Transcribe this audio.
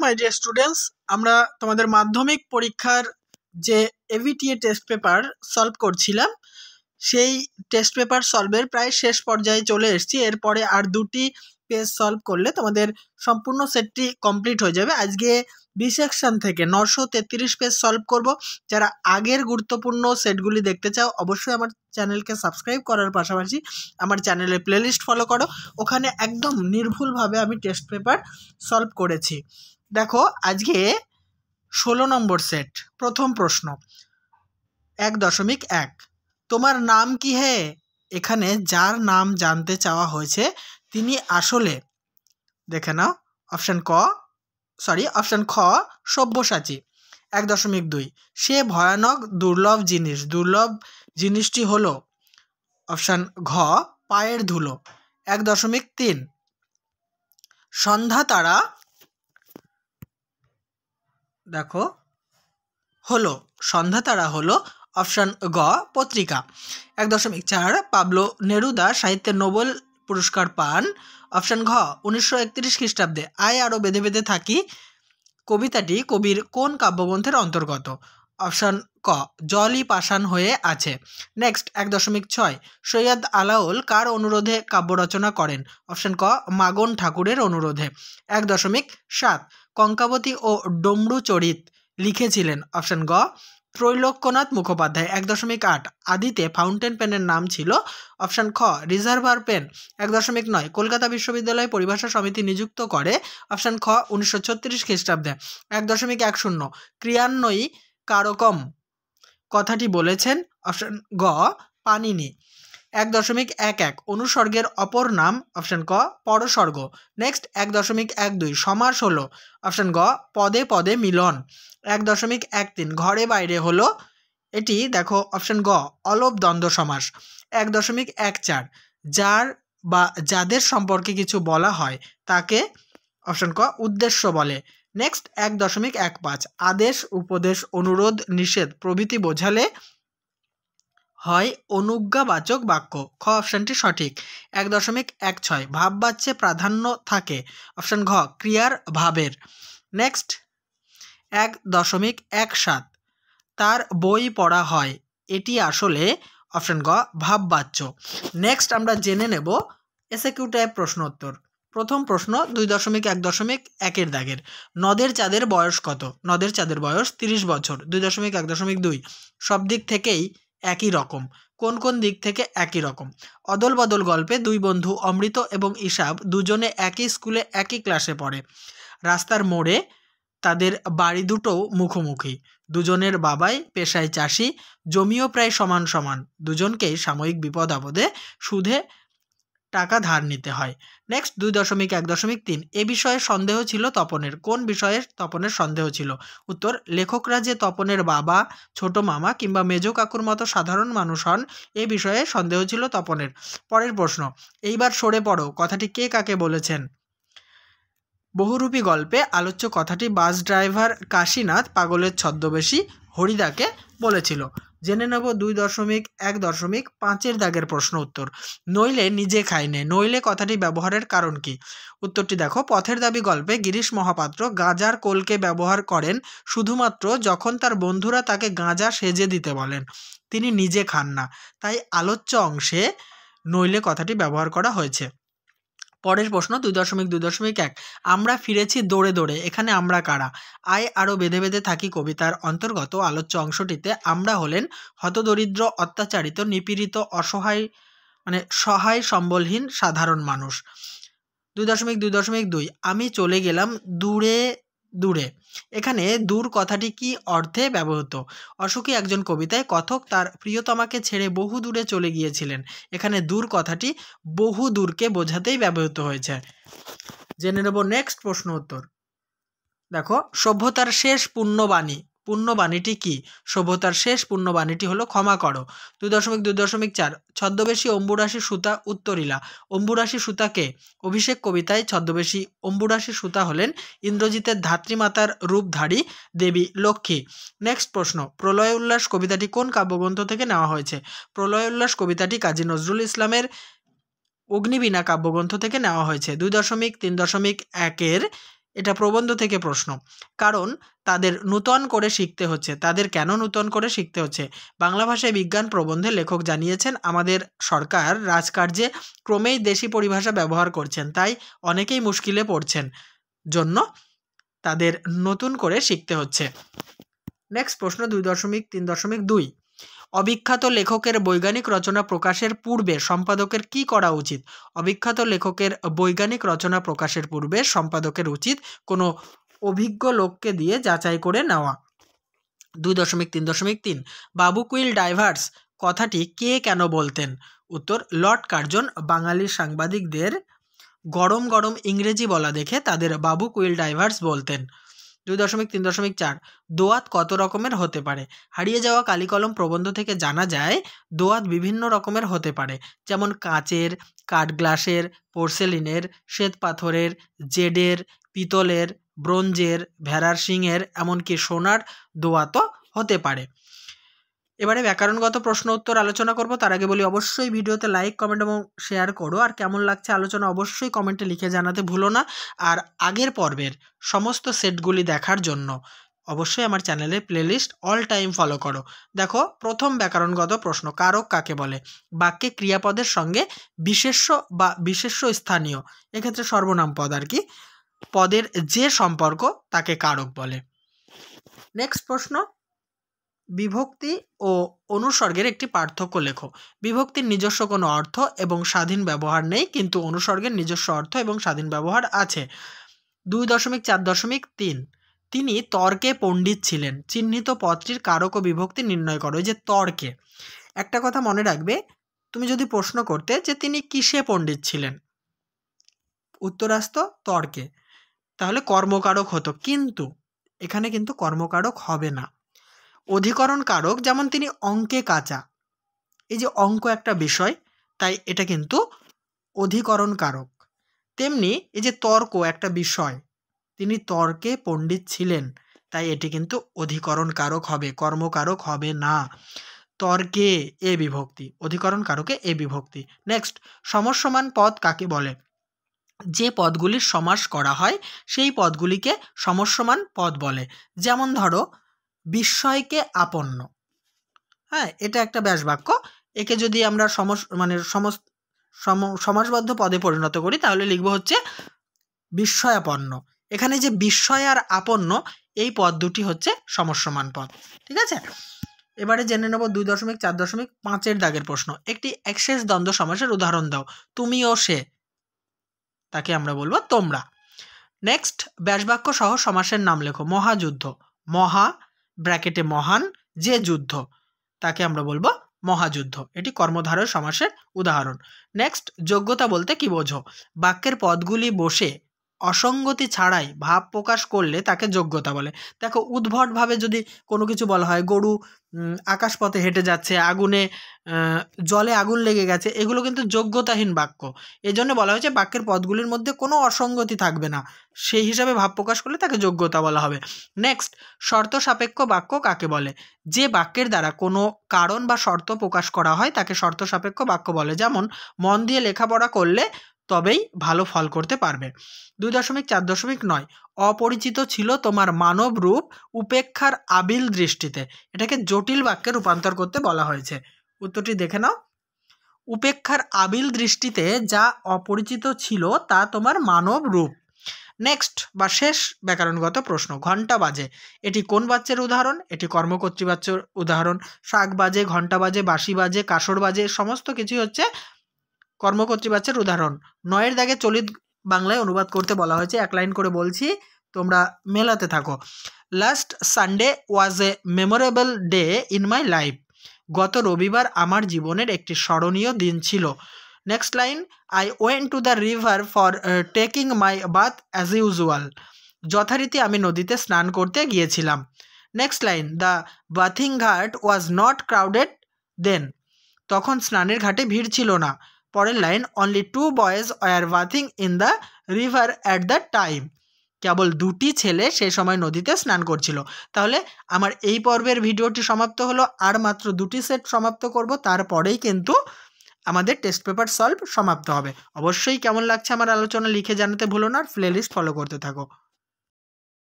My dear students, আমরা তোমাদের মাধ্যমিক পরীক্ষার যে এভিটিএ টেস্ট পেপার সলভ করছিলাম সেই টেস্ট পেপার সলভের প্রায় শেষ পর্যায়ে চলে এসেছি। এরপরে আর দুটি পেজ সলভ করলে তোমাদের সম্পূর্ণ সেটটি কমপ্লিট হয়ে যাবে। আজকে বি সেকশন থেকে 933 পেজ সলভ করব। যারা আগের গুরুত্বপূর্ণ সেটগুলি দেখতে চাও অবশ্যই আমার চ্যানেলকে সাবস্ক্রাইব করার পাশাপাশি আমার চ্যানেলের প্লেলিস্ট ফলো করো। ওখানে একদম নির্ভুলভাবে আমি টেস্ট পেপার সলভ করেছি। দেখো আজকে 16 নম্বর সেট, প্রথম প্রশ্ন 1.1 তোমার নাম কি হে? এখানে যার নাম জানতে চাওয়া হয়েছে তিনি আসলে, দেখে নাও, অপশন খ সব্যসাচী। 1.2 সে ভয়ানক দুর্লভ জিনিস, দুর্লভ জিনিসটি হলো অপশন ঘ পায়ের ধুলো। 1.3 সন্ধ্যা তারা দেখো হলো, সন্ধ্যা তারা হলো অপশন গ পত্রিকা। 1.4 পাবলো নেরুদা সাহিত্যে নোবেল পুরস্কার পান অপশন ঘ 1931 খ্রিস্টাব্দে। আয় আরও বেঁধে বেঁধে থাকি কবিতাটি কবির কোন কাব্যগ্রন্থের অন্তর্গত? অপশন ক জলই পাষাণ হয়ে আছে। নেক্সট 1.6 সৈয়দ আলাওল কার অনুরোধে কাব্য রচনা করেন? অপশন ক মাগন ঠাকুরের অনুরোধে। 1.7 কঙ্কাবতী ও ডমরু চরিত লিখেছিলেন? অপশন গ ত্রৈলোক্যনাথ মুখোপাধ্যায়। 1.8 আদিতে ফাউন্টেন পেনের নাম ছিল? অপশন খ রিজার্ভার পেন। 1.9 কলকাতা বিশ্ববিদ্যালয় পরিভাষা সমিতি নিযুক্ত করে? অপশন খ 1936 খ্রিস্টাব্দে। 1.10 ক্রিয়ান্বয়ী কারকম কথাটি বলেছেন? অপশন গ পানিনি। 1.11 অনুসর্গের অপর নাম? অপশন ক পরসর্গ। নেক্সট 1.12 সমাস হলো? অপশন গ পদে পদে মিলন। 1.13 ঘরে বাইরে হলো? এটি দেখো অপশন গ অলপ দ্বন্দ্ব সমাস। 1.14 যার বা যাদের সম্পর্কে কিছু বলা হয় তাকে অপশন ক উদ্দেশ্য বলে। নেক্সট 1.15 আদেশ উপদেশ অনুরোধ নিষেধ প্রভৃতি বোঝালে হয় অনুজ্ঞাবাচক বাক্য। খ অপশনটি সঠিক। 1.16 ভাববাচ্যে প্রাধান্য থাকে? অপশন ঘ ক্রিয়ার ভাবের। নেক্সট 1.17 তার বই পড়া হয়, এটি আসলে? অপশন গ ভাববাচ্য। নেক্সট আমরা জেনে নেব এসএকিউ টাইপ প্রশ্ন উত্তর। প্রথম প্রশ্ন 2.1.1 দাগের নদের চাঁদের বয়স কত? নদের চাঁদের বয়স 30 বছর। 2.1.2 সব দিক থেকেই একই রকম, কোন কোন দিক থেকে একই রকম? অদল বদল গল্পে দুই বন্ধু অমৃত এবং ইসাব দুজনে একই স্কুলে একই ক্লাসে পড়ে। রাস্তার মোড়ে তাদের বাড়ি দুটোও মুখোমুখি। দুজনের বাবাই পেশায় চাষি, জমিও প্রায় সমান সমান। দুজনকেই সাময়িক বিপদ আপদে সুদে টাকা ধার নিতে হয়। নেক্সট 2.1.3 এ বিষয়ে সন্দেহ ছিল তপনের। কোন বিষয়ে তপনের সন্দেহ ছিল? উত্তর লেখকরা যে তপনের বাবা, ছোট মামা কিংবা মেজ কাকুর মতো সাধারণ মানুষ হন এ বিষয়ে সন্দেহ ছিল তপনের। পরের প্রশ্ন এইবার সরে পড়ো কথাটি কে কাকে বলেছেন? বহুরূপী গল্পে আলোচ্য কথাটি বাস ড্রাইভার কাশীনাথ পাগলের ছদ্মবেশী হরিদাকে বলেছিল। জেনে নেব 2.1.5 দাগের প্রশ্ন উত্তর। নইলে নিজে খাইনে, নইলে কথাটি ব্যবহারের কারণ কি? উত্তরটি দেখো পথের দাবি গল্পে গিরিশ মহাপাত্র গাঁজার কোলকে ব্যবহার করেন শুধুমাত্র যখন তার বন্ধুরা তাকে গাঁজা সেজে দিতে বলেন, তিনি নিজে খান না, তাই আলোচ্য অংশে নইলে কথাটি ব্যবহার করা হয়েছে। পরের প্রশ্ন 2.2.1 আমরা ফিরেছি দৌড়ে দৌড়ে, এখানে আমরা কারা? আয় আরও বেঁধে বেঁধে থাকি কবিতার অন্তর্গত আলোচ্য অংশটিতে আমরা হলেন হতদরিদ্র, অত্যাচারিত, নিপীড়িত, অসহায় সহায় সম্বলহীন সাধারণ মানুষ। 2.2.2 আমি চলে গেলাম দূরে দূরে, এখানে দূর কথাটি কি অর্থে ব্যবহৃত? অশোকী একজন কবিতায় কথক তার প্রিয়তমাকে ছেড়ে বহু দূরে চলে গিয়েছিলেন, এখানে দূর কথাটি বহু দূরকে বোঝাতেই ব্যবহৃত হয়েছে। জেনে নেব নেক্সট প্রশ্ন উত্তর। দেখো সভ্যতার শেষ পুণ্যবাণী, পুণ্যবাণীটি কি? সভ্যতার শেষ পুণ্যবাণীটি হলো ক্ষমা করো। 2.2.4 ছদ্মবেশী অম্বুরাশি সুতা উত্তরীলা। অম্বুরাশি সুতাকে অভিষেক কবিতায় ছদ্মবেশী অম্বুরাশি সুতা হলেন ইন্দ্রজিতের ধাত্রীমাতার রূপধারী দেবী লক্ষ্মী। নেক্সট প্রশ্ন প্রলয় উল্লাস কবিতাটি কোন কাব্যগ্রন্থ থেকে নেওয়া হয়েছে? প্রলয় উল্লাস কবিতাটি কাজী নজরুল ইসলামের অগ্নিবীণা কাব্যগ্রন্থ থেকে নেওয়া হয়েছে। 2.3.1 এটা প্রবন্ধ থেকে প্রশ্ন। কারণ তাদের নূতন করে শিখতে হচ্ছে। তাদের কেন নূতন করে শিখতে হচ্ছে? বাংলা ভাষায় বিজ্ঞান প্রবন্ধে লেখক জানিয়েছেন, আমাদের সরকার রাজকার্যে ক্রমেই দেশি পরিভাষা ব্যবহার করছেন, তাই অনেকেই মুশকিলে পড়ছেন, জন্য তাদের নতুন করে শিখতে হচ্ছে। নেক্সট প্রশ্ন 2.3.2, অবিখ্যাত লেখকের বৈজ্ঞানিক রচনা প্রকাশের পূর্বে সম্পাদকের কি করা উচিত? অবিখ্যাত লেখকের বৈজ্ঞানিক রচনা প্রকাশের পূর্বে সম্পাদকের উচিত কোনো অভিজ্ঞ লোককে দিয়ে যাচাই করে নেওয়া। 2.3.3, বাবুকুইল ডাইভার্স কথাটি কে কেন বলতেন? উত্তর, লর্ড কার্জন বাঙালি সাংবাদিকদের গরম গরম ইংরেজি বলা দেখে তাদের বাবুকুইল ডাইভার্স বলতেন। 2.3.4, দোয়াত কত রকমের হতে পারে? হারিয়ে যাওয়া কালিকলম প্রবন্ধ থেকে জানা যায় দোয়াত বিভিন্ন রকমের হতে পারে, যেমন কাচের, কাঠগ্লাসের, পোর্সেলিনের, শ্বেত পাথরের, জেডের, পিতলের, ব্রোঞ্জের, ভেড়ার শিংয়ের, এমনকি সোনার দোয়াতও হতে পারে। এবারে ব্যাকরণগত প্রশ্ন উত্তর আলোচনা করব। তার আগে বলি, অবশ্যই ভিডিওতে লাইক, কমেন্ট এবং শেয়ার করো। আর কেমন লাগছে আলোচনা অবশ্যই কমেন্টে লিখে জানাতে ভুলো না। আর আগের পর্বের সমস্ত সেটগুলি দেখার জন্য অবশ্যই আমার চ্যানেলের প্লেলিস্ট অল টাইম ফলো করো। দেখো, প্রথম ব্যাকরণগত প্রশ্ন, কারক কাকে বলে? বাক্যে ক্রিয়াপদের সঙ্গে বিশেষ্য বা বিশেষ্য স্থানীয়, এক্ষেত্রে সর্বনাম পদ আর কি, পদের যে সম্পর্ক তাকে কারক বলে। নেক্সট প্রশ্ন, বিভক্তি ও অনুসর্গের একটি পার্থক্য লেখো। বিভক্তির নিজস্ব কোনো অর্থ এবং স্বাধীন ব্যবহার নেই, কিন্তু অনুসর্গের নিজস্ব অর্থ এবং স্বাধীন ব্যবহার আছে। 2.4.3, তিনি তর্কে পণ্ডিত ছিলেন, চিহ্নিত পদটির কারক ও বিভক্তি নির্ণয় করো। এই যে তর্কে, একটা কথা মনে রাখবে, তুমি যদি প্রশ্ন করতে যে তিনি কিসে পণ্ডিত ছিলেন, উত্তর আসতো তর্কে, তাহলে কর্মকারক হতো, কিন্তু এখানে কিন্তু কর্মকারক হবে না। অধিকরণ কারক, যেমন তিনি অঙ্কে কাঁচা, এই যে অঙ্ক একটা বিষয়, তাই এটা কিন্তু অধিকরণ কারক। তেমনি এই যে তর্ক একটা বিষয়, তিনি তর্কে পণ্ডিত ছিলেন, তাই এটি কিন্তু অধিকরণ কারক হবে, কর্মকারক হবে না। তর্কে এ বিভক্তি, অধিকরণ কারকে এ বিভক্তি। নেক্সট, সমসমান পদ কাকে বলে? যে পদগুলির সমাস করা হয় সেই পদগুলিকে সমসমান পদ বলে। যেমন ধরো, বিস্ময়কে আপন্ন, হ্যাঁ, এটা একটা ব্যাস বাক্য, একে যদি আমরা সমাসবদ্ধ পদে পরিণত করি তাহলে লিখব হচ্ছে বিস্ময়াপন্ন। এখানে যে বিস্ময় আর আপন্ন, এই পদ দুটি হচ্ছে সমসমান পদ। ঠিক আছে, এবারে জেনে নেব 2.4.5 দাগের প্রশ্ন, একটি একশেষ দ্বন্দ্ব সমাসের উদাহরণ দাও। তুমি ও সে, তাকে আমরা বলবো তোমরা। নেক্সট, ব্যাসবাক্য সহ সমাসের নাম লেখো। মহাযুদ্ধ, মহা ব্র্যাকেটে মহান, যে যুদ্ধ, তাকে আমরা বলবো মহাযুদ্ধ, এটি কর্মধারয় সমাসের উদাহরণ। নেক্সট, যোগ্যতা বলতে কি বোঝো? বাক্যের পদগুলি বসে অসঙ্গতি ছাড়াই ভাব প্রকাশ করলে তাকে যোগ্যতা বলে। দেখো, উদ্ভটভাবে যদি কোনো কিছু বলা হয়, গরু আকাশপথে হেঁটে যাচ্ছে, আগুনে জলে আগুন লেগে গেছে, এগুলো কিন্তু যোগ্যতাহীন বাক্য। এই জন্য বলা হয়েছে বাক্যের পদগুলির মধ্যে কোনো অসঙ্গতি থাকবে না, সেই হিসাবে ভাব প্রকাশ করলে তাকে যোগ্যতা বলা হবে। নেক্সট, শর্ত সাপেক্ষ বাক্য কাকে বলে? যে বাক্যের দ্বারা কোনো কারণ বা শর্ত প্রকাশ করা হয় তাকে শর্ত সাপেক্ষ বাক্য বলে। যেমন, মন দিয়ে লেখাপড়া করলে তবেই ভালো ফল করতে পারবে। 2.4.9, অপরিচিত ছিল তোমার মানব রূপ উপেক্ষার আবিল দৃষ্টিতে, এটাকে জটিল বাক্যে রূপান্তর করতে বলা হয়েছে। উত্তরটি দেখে নাও। উপেক্ষার আবিল দৃষ্টিতে যা অপরিচিত ছিল তা তোমার মানব রূপ। নেক্সট বা শেষ ব্যাকরণগত প্রশ্ন, ঘণ্টা বাজে, এটি কোন বাচ্যের উদাহরণ? এটি কর্মকর্তৃবাচ্যের উদাহরণ। শাক বাজে, ঘণ্টা বাজে, বাঁশি বাজে, কাসর বাজে, সমস্ত কিছুই হচ্ছে কর্মকর্তৃবাচ্যের উদাহরণ। 9 দাগে চলিত বাংলায় অনুবাদ করতে বলা হয়েছে, এক লাইন করে বলছি, তোমরা মেলাতে থাকো। Last Sunday was a memorable day in my life, গত রবিবার আমার জীবনের একটি স্মরণীয় দিন ছিল। Next line, I went to the river for taking my bath as usual, যথারীতি আমি নদীতে স্নান করতে গিয়েছিলাম। নেক্সট লাইন, দ্য বাথিং ঘাট ওয়াজ নট ক্রাউডেড দেন, তখন স্নানের ঘাটে ভিড় ছিল না। পরের line, only 2 boys were bathing in the river at the time, কেবল 2টি ছেলে সে সময় নদীতে স্নান করছিল। তাহলে আমার এই পর্বের ভিডিওটি সমাপ্ত হলো, আর মাত্র 2টি সেট সমাপ্ত করব, তারপরেই কিন্তু আমাদের টেস্ট পেপার সলভ সমাপ্ত হবে। অবশ্যই কেমন লাগছে আমার আলোচনা লিখে জানাতে ভুলো না, আর প্লেলিস্ট ফলো করতে থাকো।